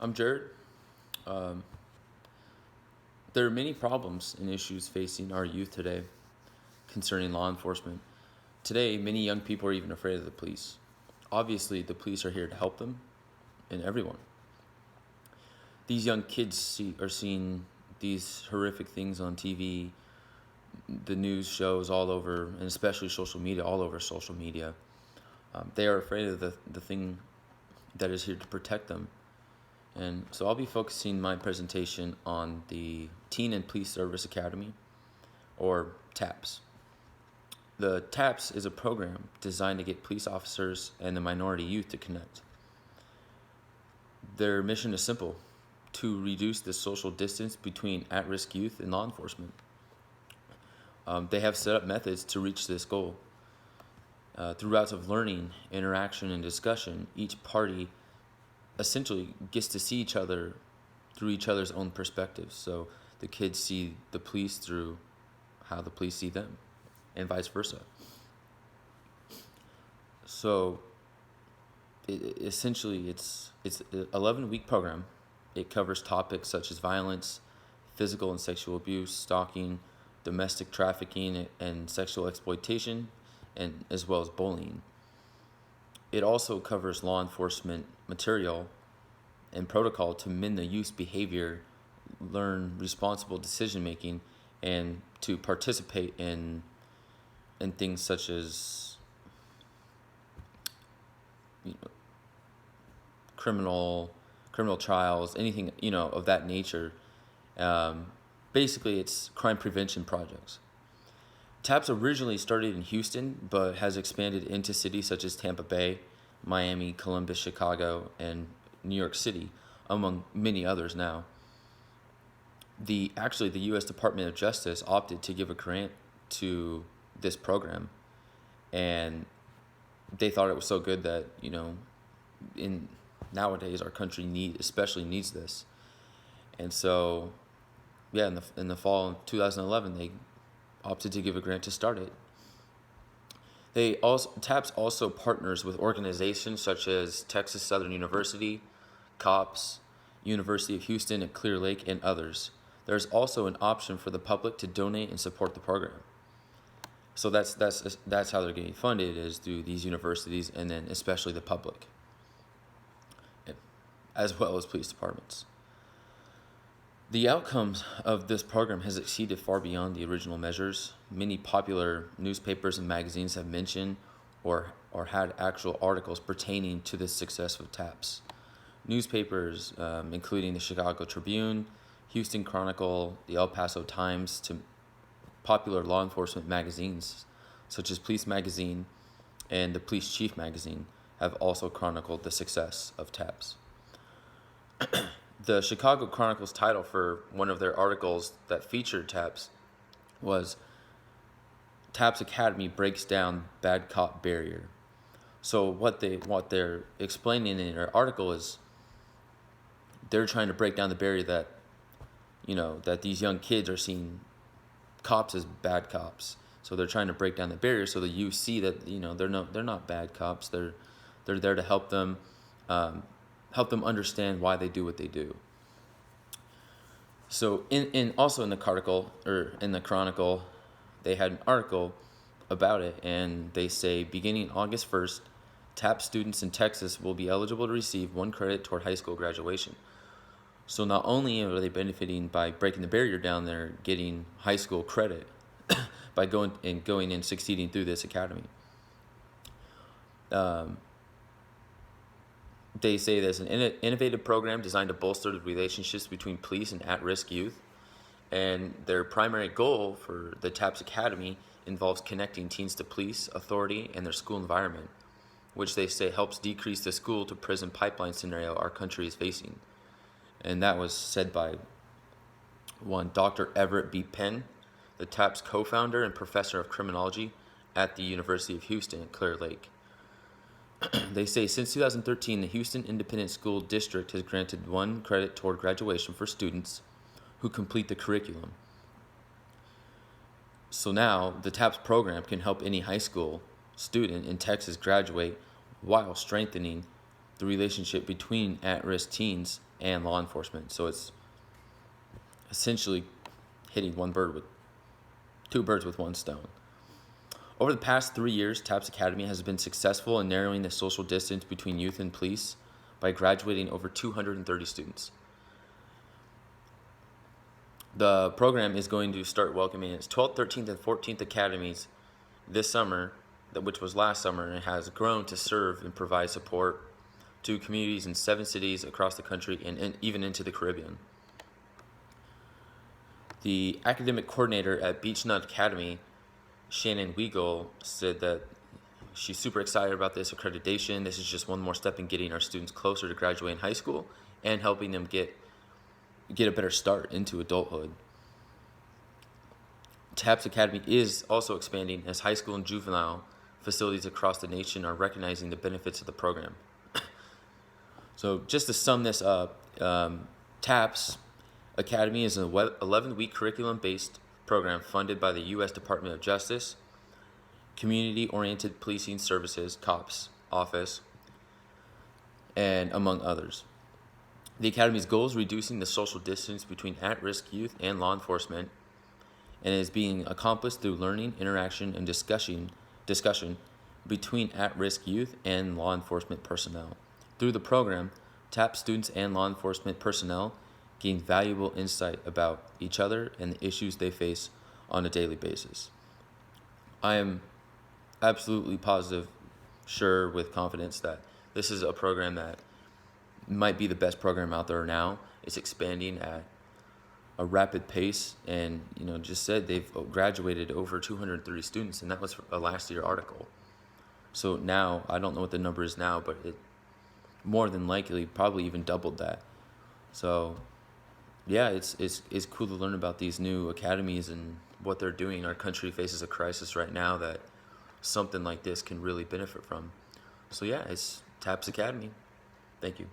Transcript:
I'm Jared. Um, there are many problems and issues facing our youth today concerning law enforcement. Today, many young people are even afraid of the police. Obviously, the police are here to help them and everyone. These young kids are seeing these horrific things on TV, the news shows all over, and especially social media, all over social media. They are afraid of the thing that is here to protect them. And so I'll be focusing my presentation on the Teen and Police Service Academy, or TAPS. The TAPS is a program designed to get police officers and the minority youth to connect. Their mission is simple: to reduce the social distance between at-risk youth and law enforcement. They have set up methods to reach this goal. Through routes of learning, interaction, and discussion, each party essentially gets to see each other through each other's own perspectives. So the kids see the police through how the police see them, and vice versa. So essentially, it's an 11-week program. It covers topics such as violence, physical and sexual abuse, stalking, domestic trafficking, and sexual exploitation, and as well as bullying. It also covers law enforcement material and protocol to mend the youth's behavior, learn responsible decision making, and to participate in things such as criminal trials, anything of that nature. Basically, it's crime prevention projects. TAPS originally started in Houston, but has expanded into cities such as Tampa Bay, Miami, Columbus, Chicago, and New York City, among many others now. The U.S. Department of Justice opted to give a grant to this program, and they thought it was so good that in nowadays our country especially needs this. And so, yeah, in the fall of 2011, they opted to give a grant to start it. TAPS also partners with organizations such as Texas Southern University, COPS, University of Houston at Clear Lake, and others. There's also an option for the public to donate and support the program. So that's how they're getting funded, is through these universities, and then especially the public, as well as police departments. The outcomes of this program has exceeded far beyond the original measures. Many popular newspapers and magazines have mentioned or had actual articles pertaining to the success of TAPS. Newspapers, including the Chicago Tribune, Houston Chronicle, the El Paso Times, to popular law enforcement magazines such as Police Magazine and the Police Chief Magazine, have also chronicled the success of TAPS. The Chicago Chronicle's title for one of their articles that featured TAPS was "TAPS Academy Breaks Down Bad Cop Barrier." So what they're explaining in their article is they're trying to break down the barrier that that these young kids are seeing cops as bad cops. So they're trying to break down the barrier so that you see that they're not bad cops. They're there to help them understand why they do what they do. So also in the Chronicle, they had an article about it, and they say beginning August 1st, TAP students in Texas will be eligible to receive 1 credit toward high school graduation. So not only are they benefiting by breaking the barrier down, they're getting high school credit by going and succeeding through this academy. They say there's an innovative program designed to bolster the relationships between police and at-risk youth. And their primary goal for the TAPS Academy involves connecting teens to police, authority, and their school environment, which they say helps decrease the school to prison pipeline scenario our country is facing. And that was said by one Dr. Everett B. Penn, the TAPS co-founder and professor of criminology at the University of Houston at Clear Lake. They say since 2013, the Houston Independent School District has granted 1 credit toward graduation for students who complete the curriculum. So now the TAPS program can help any high school student in Texas graduate while strengthening the relationship between at-risk teens and law enforcement. So it's essentially hitting two birds with one stone. Over the past 3 years, TAPS Academy has been successful in narrowing the social distance between youth and police by graduating over 230 students. The program is going to start welcoming its 12th, 13th, and 14th academies this summer, which was last summer, and it has grown to serve and provide support to communities in 7 cities across the country and even into the Caribbean. The academic coordinator at Beechnut Academy, Shannon Weigel, said that she's super excited about this accreditation. This is just one more step in getting our students closer to graduating high school and helping them get a better start into adulthood. TAPS Academy is also expanding as high school and juvenile facilities across the nation are recognizing the benefits of the program. So just to sum this up, TAPS Academy is an 11-week curriculum-based program funded by the U.S. Department of Justice, Community-Oriented Policing Services, COPS, office, and among others. The Academy's goal is reducing the social distance between at-risk youth and law enforcement, and is being accomplished through learning, interaction, and discussion between at-risk youth and law enforcement personnel. Through the program, TAP students and law enforcement personnel gain valuable insight about each other and the issues they face on a daily basis. I am absolutely positive, sure, with confidence that this is a program that might be the best program out there now. It's expanding at a rapid pace, and just said they've graduated over 230 students, and that was a last year article. So now I don't know what the number is now, but it more than likely probably even doubled that. So yeah, it's cool to learn about these new academies and what they're doing. Our country faces a crisis right now that something like this can really benefit from. So yeah, it's TAPS Academy. Thank you.